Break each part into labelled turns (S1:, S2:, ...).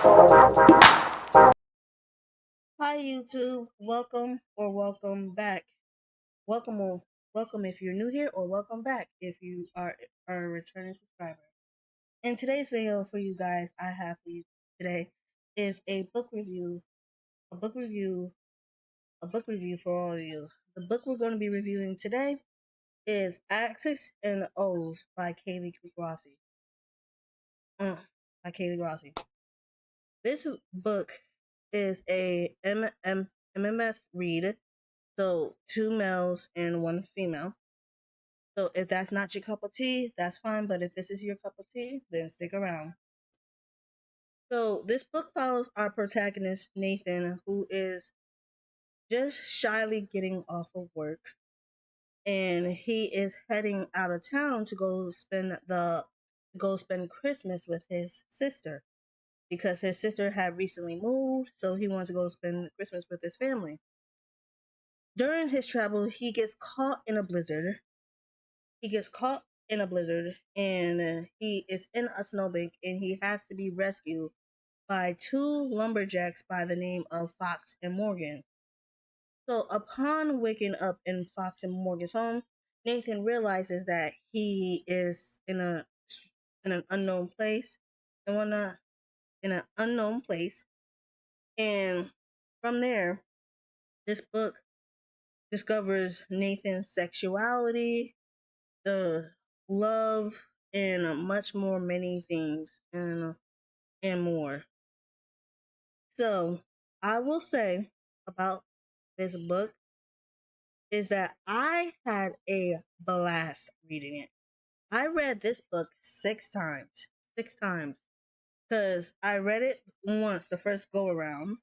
S1: Hi YouTube, welcome back. Welcome or welcome if you're new here, or welcome back if you are a returning subscriber. In today's video for you guys, I have for you today is a book review, a book review, a book review for all of you. The book we're going to be reviewing today is Axes&O's by Kayla Grosse. By Kayla Grosse. This book is a MMF read, so 2 males and 1 female. So if that's not your cup of tea, that's fine, but if this is your cup of tea, then stick around. So this book follows our protagonist, Nathan, who is just shyly getting off of work, and he is heading out of town to go spend Christmas with his sister, because his sister had recently moved, so he wants to go spend Christmas with his family. During his travel, he gets caught in a blizzard. And he is in a snowbank, and he has to be rescued by 2 lumberjacks by the name of Fox and Morgan. So upon waking up in Fox and Morgan's home, Nathan realizes that he is in an unknown place and whatnot, and from there, this book discovers Nathan's sexuality, the love, and much more, many things, and more. So I will say about this book is that I had a blast reading it. I read this book 6 times. 6 times. Because I read it once the first go around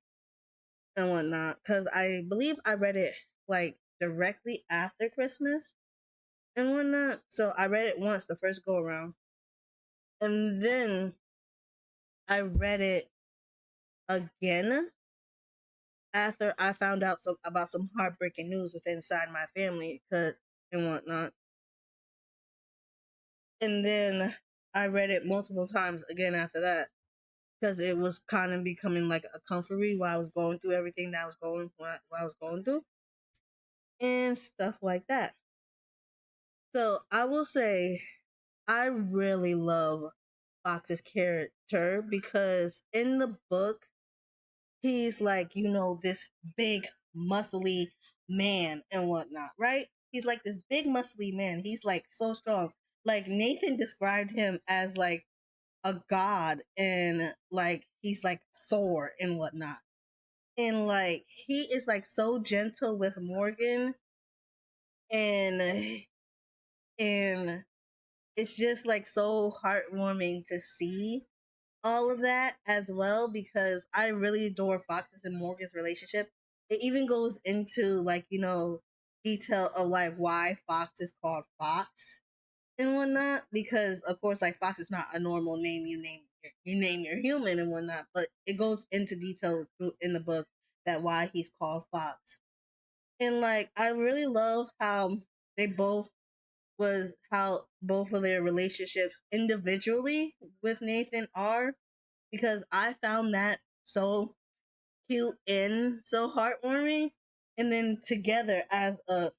S1: and whatnot. Because I believe I read it like directly after Christmas and whatnot. So I read it once the first go around. And then I read it again after I found out about some heartbreaking news within inside my family and whatnot. And then I read it multiple times again after that, because it was kind of becoming like a comfort read while I was going through everything that while I was going through and stuff like that. So I will say I really love Fox's character, because in the book he's like, this big muscly man and whatnot, right? He's like this big muscly man. He's like so strong. Like Nathan described him as like a god, and like he's like Thor and whatnot. And like he is like so gentle with Morgan, and and it's just like so heartwarming to see all of that as well, because I really adore Fox's and Morgan's relationship. It even goes into like, detail of like why Fox is called Fox and whatnot, because of course like Fox is not a normal name you name your human and whatnot, but it goes into detail in the book that why he's called Fox. And like I really love they both how both of their relationships individually with Nathan are, because I found that so cute and so heartwarming. And then together as a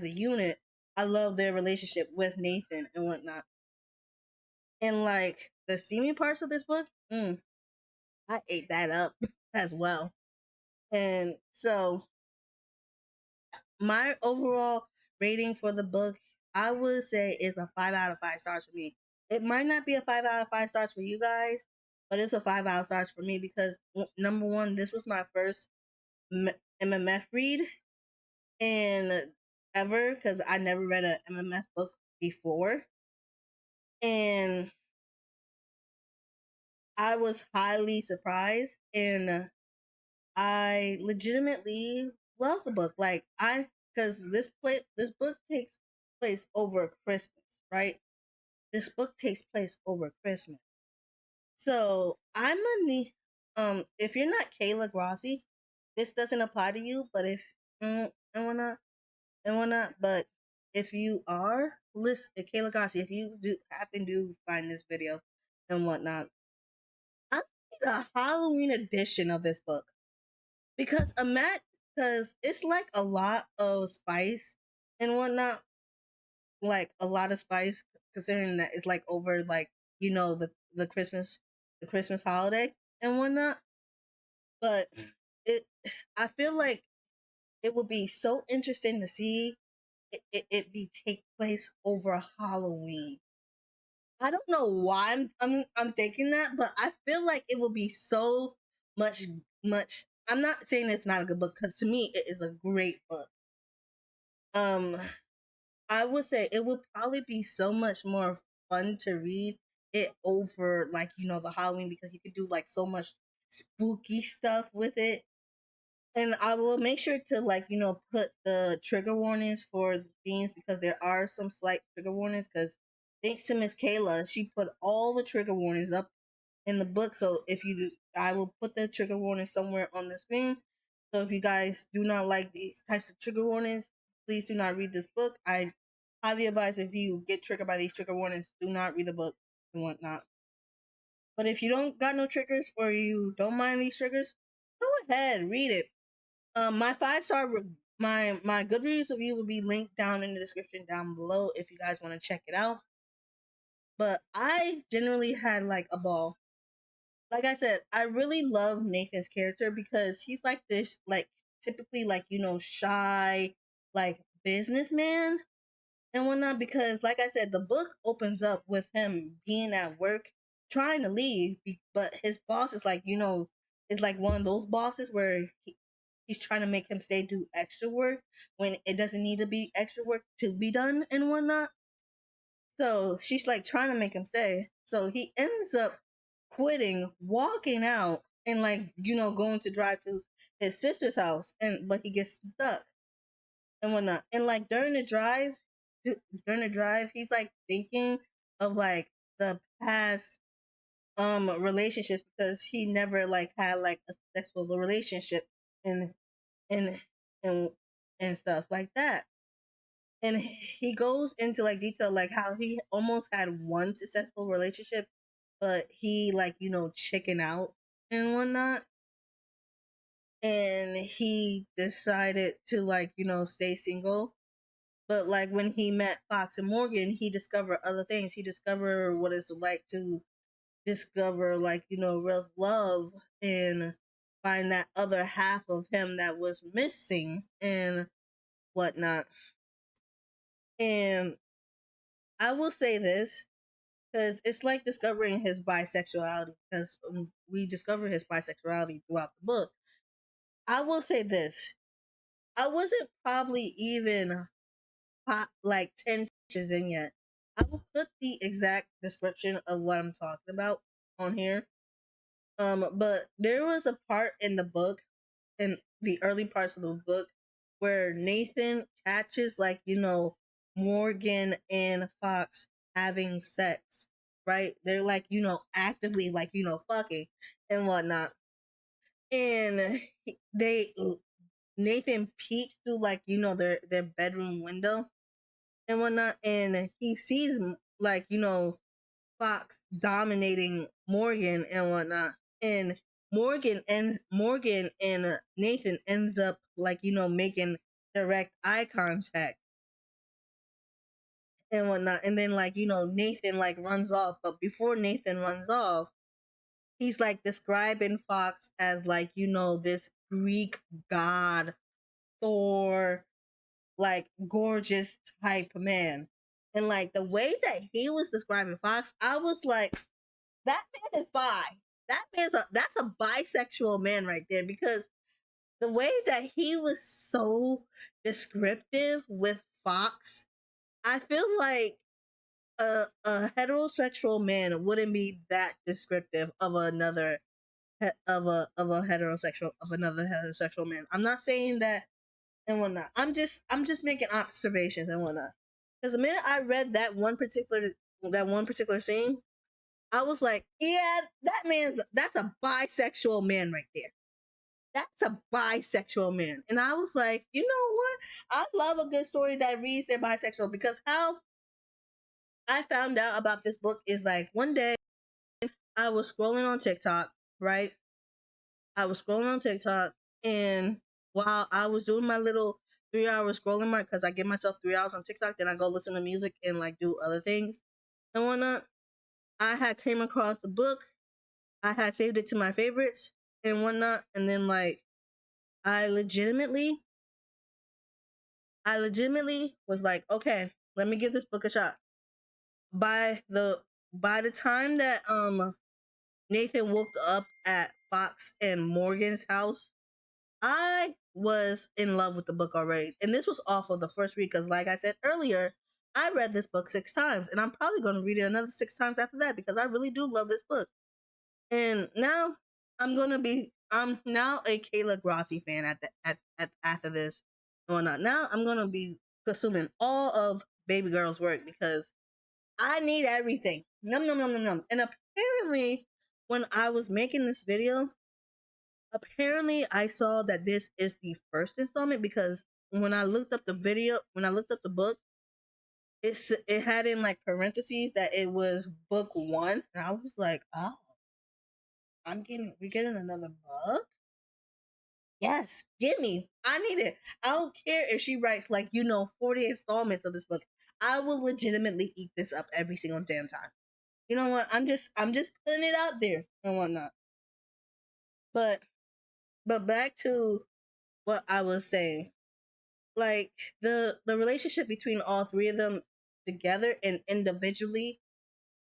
S1: unit, I love their relationship with Nathan and whatnot. And like the steamy parts of this book, I ate that up as well. And so my overall rating for the book, I would say, is a 5 out of 5 stars for me. It might not be a 5 out of 5 stars for you guys, but it's a 5 out of 5 stars for me, because number one, this was my first MMF read and ever, because I never read a MMF book before, and I was highly surprised, and I legitimately love the book. Like because this book takes place over Christmas, right? This book takes place over Christmas. So I'm gonna need, if you're not Kayla Grosse, this doesn't apply to you. But if and whatnot, but if you are Kayla Grosse, if you do happen to find this video and whatnot, I'm a Halloween edition of this book because because it's like a lot of spice and whatnot, like a lot of spice considering that it's like over like the Christmas holiday and whatnot. But it, I feel like it would be so interesting to see it be take place over Halloween. I don't know why I'm thinking that, but I feel like it will be so much much. I'm not saying it's not a good book because to me it is a great book. Um, I would say it would probably be so much more fun to read it over like the Halloween because you could do like so much spooky stuff with it. And I will make sure to like put the trigger warnings for the themes because there are some slight trigger warnings because thanks to Miss Kayla, she put all the trigger warnings up in the book. So if you do, I will put the trigger warning somewhere on the screen. So if you guys do not like these types of trigger warnings, please do not read this book. I highly advise if you get triggered by these trigger warnings, do not read the book and whatnot. But if you don't got no triggers or you don't mind these triggers, go ahead, read it. My 5-star my Goodreads review will be linked down in the description down below if you guys want to check it out. But I generally had like a ball. Like I said, I really love Nathan's character because he's like this, like typically like shy, like businessman and whatnot. Because like I said, the book opens up with him being at work, trying to leave, but his boss is like is like one of those bosses where he's trying to make him stay do extra work when it doesn't need to be extra work to be done and whatnot. So she's like trying to make him stay. So he ends up quitting, walking out, and like going to drive to his sister's house, and but he gets stuck and whatnot. And like during the drive, he's like thinking of like the past relationships because he never like had like a successful relationship and and and and stuff like that. And he goes into like detail like how he almost had one successful relationship, but he like chicken out and whatnot. And he decided to like stay single. But like when he met Fox and Morgan, he discovered other things. He discovered what it's like to discover like real love and find that other half of him that was missing and whatnot. And I will say this because it's like discovering his bisexuality because we discover his bisexuality throughout the book. I will say this: I wasn't probably even like 10 pages in yet. I will put the exact description of what I'm talking about on here. But there was a part in the book, in the early parts of the book, where Nathan catches like Morgan and Fox having sex. Right? They're like actively like fucking and whatnot, and they Nathan peeks through like their bedroom window and whatnot, and he sees like Fox dominating Morgan and whatnot, and Morgan and Nathan ends up like making direct eye contact and whatnot, and then like Nathan like runs off, but before Nathan runs off, he's like describing Fox as like this Greek god Thor, like gorgeous type man. And like the way that he was describing Fox, I was like, that man is bi. That's a bisexual man right there because the way that he was so descriptive with Fox, I feel like a heterosexual man wouldn't be that descriptive of another heterosexual man. I'm not saying that and whatnot. I'm just making observations and whatnot. Because the minute I read that one particular scene, I was like, yeah, that's a bisexual man right there. That's a bisexual man. And I was like, you know what? I love a good story that reads they're bisexual because how I found out about this book is like one day I was scrolling on TikTok right? I was scrolling on TikTok, and while I was doing my little 3 hour scrolling mark, because I give myself 3 hours on TikTok, then I go listen to music and like do other things and whatnot. I had came across the book. I had saved it to my favorites and whatnot, and then like I legitimately, I legitimately was like, okay, let me give this book a shot. By the by the time that Nathan woke up at Fox and Morgan's house, I was in love with the book already. And this was off of the first read because, like I said earlier, I read this book 6 times. And I'm probably going to read it another 6 times after that because I really do love this book. And now I'm now a Kayla Grosse fan at after this and whatnot. Now I'm going to be consuming all of Baby Girl's work because I need everything. Num, num, num, num, num. And apparently, when I was making this video, apparently I saw that this is the first installment because when I looked up the video, when I looked up the book, it had in like parentheses that it was book one, and I was like, oh, we're getting another book. Yes, give me. I need it. I don't care if she writes like 40 installments of this book. I will legitimately eat this up every single damn time. You know what? I'm just putting it out there and whatnot. But back to what I was saying. Like the relationship between all three of them together and individually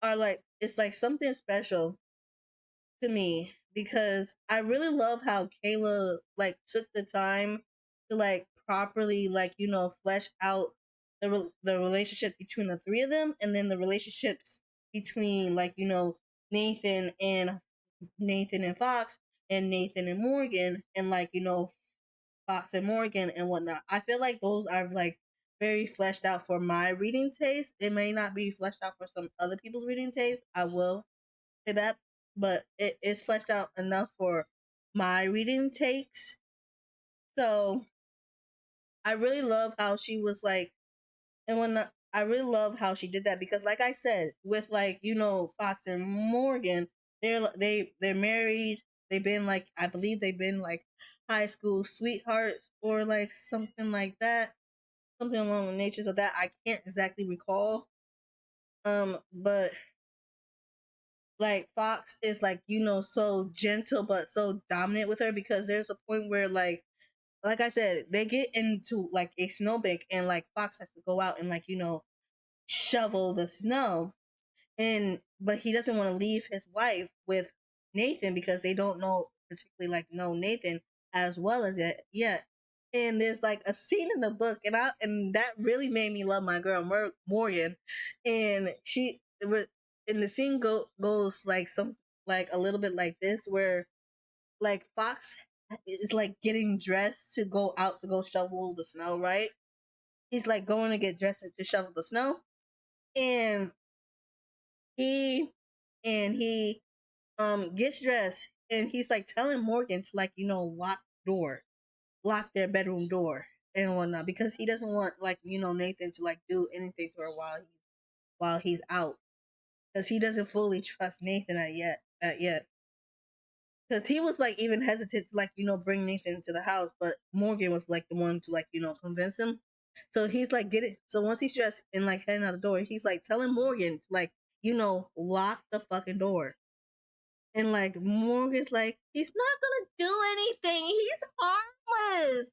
S1: are like it's like something special to me because I really love how Kayla like took the time to like properly like flesh out the relationship between the three of them and then the relationships between like Nathan and Fox and Nathan and Morgan and like Fox and Morgan and whatnot. I feel like those are like very fleshed out for my reading taste. It may not be fleshed out for some other people's reading taste. I will say that, but it is fleshed out enough for my reading takes. So I really love how she was like, and when I really love how she did that because, like I said, with like Fox and Morgan, they're married. They've been like I believe they've been like high school sweethearts or like something like that, something along the natures of that. I can't exactly recall. But like Fox is like so gentle but so dominant with her because there's a point where like I said, they get into like a snowbank and like Fox has to go out and like shovel the snow, and but he doesn't want to leave his wife with Nathan because they don't particularly know Nathan as well as yet. And there's like a scene in the book, and that really made me love my girl Morgan, and and the scene goes like like a little bit like this where like Fox is like getting dressed to go out to go shovel the snow, right? He's like going to get dressed to shovel the snow, and he he gets dressed and he's like telling Morgan to like lock their bedroom door and whatnot because he doesn't want like Nathan to like do anything to her while he's out because he doesn't fully trust Nathan at yet because he was like even hesitant to like bring Nathan to the house, but Morgan was like the one to like convince him. So he's like get it. So once he's dressed and like heading out the door, he's like telling Morgan to like lock the fucking door. And like Morgan's like, he's not gonna do anything. He's harmless.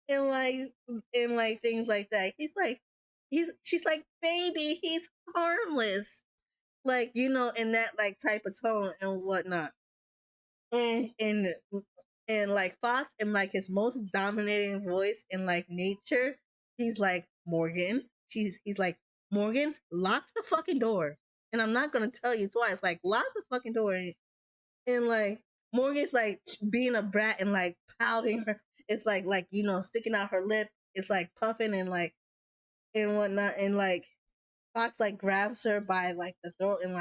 S1: And like things like that. She's like, baby, he's harmless. Like, in that like type of tone and whatnot. And and like Fox in like his most dominating voice in like nature, he's like, Morgan. He's like, Morgan, lock the fucking door. And I'm not gonna tell you twice, like lock the fucking door. And like Morgan's like being a brat and like pouting her. It's like sticking out her lip. It's like puffing and like and whatnot. And like Fox like grabs her by like the throat and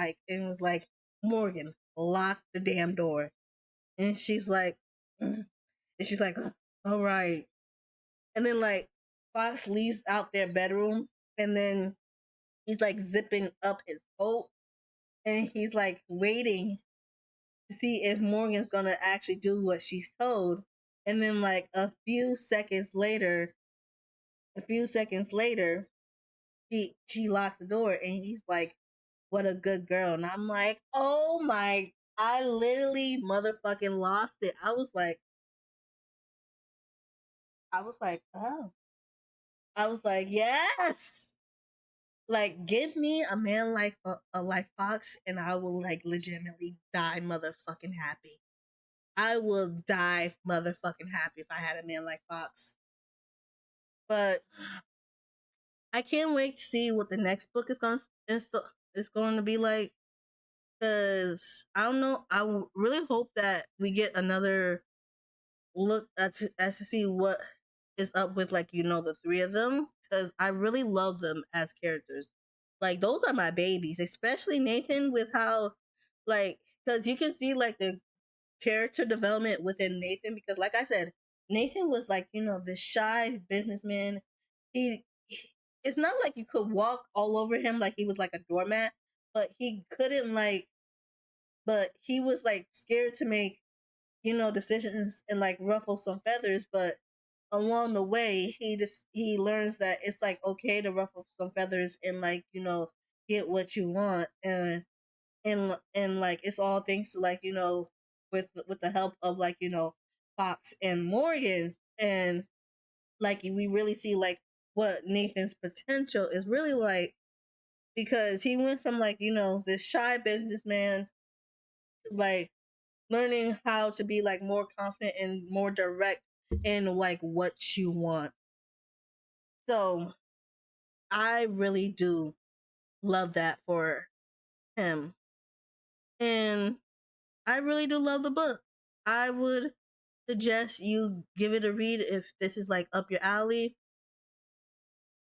S1: was like, Morgan, lock the damn door. And she's like, mm. And she's like, all right. And then like Fox leaves out their bedroom and then he's like zipping up his coat and he's like waiting to see if Morgan's gonna actually do what she's told. And then like a few seconds later, she locks the door and he's like, "What a good girl." And I'm like, "Oh my, I literally motherfucking lost it." Oh. I was like, "Yes." Like, give me a man like Fox, and I will like legitimately die motherfucking happy. I will die motherfucking happy if I had a man like Fox. But I can't wait to see what the next book is going to be like. Cause I don't know. Really hope that we get another look as to see what is up with like the three of them. Cause I really love them as characters. Like those are my babies, especially Nathan with how like because you can see like the character development within Nathan because like I said, Nathan was like, this shy businessman. He it's not like you could walk all over him like he was like a doormat, but he couldn't like but he was like scared to make, decisions and like ruffle some feathers, but along the way he learns that it's like okay to ruffle some feathers and like, get what you want and like it's all thanks to like with the help of like Fox and Morgan and like we really see like what Nathan's potential is really like because he went from like this shy businessman to like learning how to be like more confident and more direct in like what you want. So I really do love that for him and I really do love the book. I would suggest you give it a read if this is like up your alley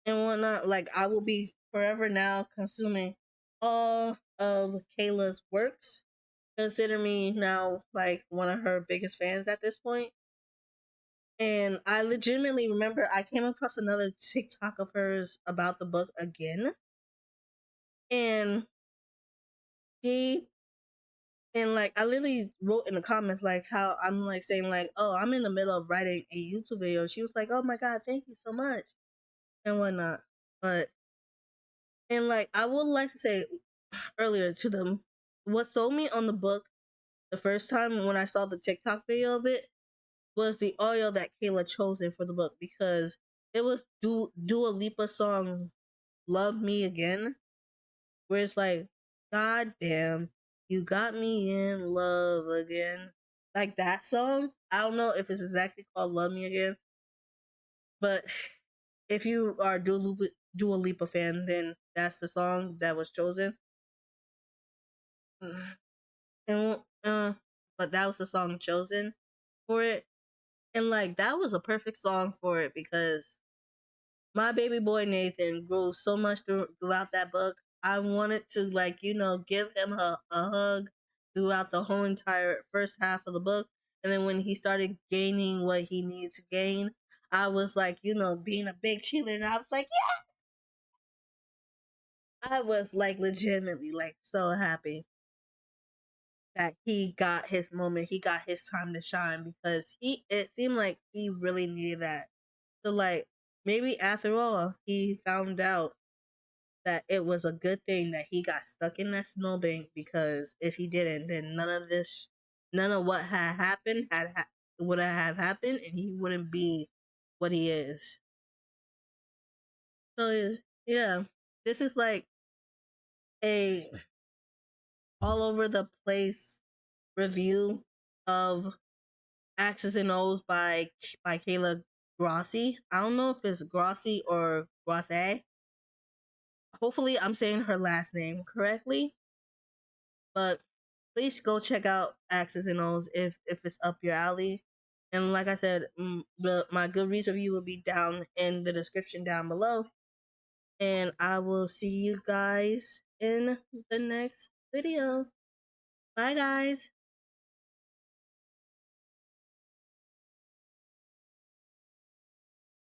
S1: and whatnot. Like I will be forever now consuming all of Kayla's works. Consider me now like one of her biggest fans at this point. And I legitimately remember I came across another TikTok of hers about the book again. And she and like I literally wrote in the comments like how I'm like saying like, oh, I'm in the middle of writing a YouTube video. She was like, oh my god, thank you so much and whatnot. But and like I would like to say earlier to them, what sold me on the book the first time when I saw the TikTok video of it was the audio that Kayla chosen for the book because it was Dua Lipa song "Love Me Again," where it's like, "God damn, you got me in love again." Like that song. I don't know if it's exactly called "Love Me Again," but if you are Dua Lipa fan, then that's the song that was chosen. And but that was the song chosen for it, and like that was a perfect song for it because my baby boy Nathan grew so much throughout that book. I wanted to like give him a hug throughout the whole entire first half of the book, and then when he started gaining what he needed to gain, I was like being a big cheerleader, and I was like, yeah! I was like legitimately like so happy that he got his moment, he got his time to shine because it seemed like he really needed that. So like maybe after all he found out that it was a good thing that he got stuck in that snowbank because if he didn't, then none of what had happened would have happened, and he wouldn't be what he is. So yeah, this is like a all over the place review of Axes and O's by Kayla Grosse. I don't know if it's Grossi or Grosse. Hopefully, I'm saying her last name correctly. But please go check out Axes and O's if it's up your alley. And like I said, my Goodreads review will be down in the description down below. And I will see you guys in the next video. Bye, guys.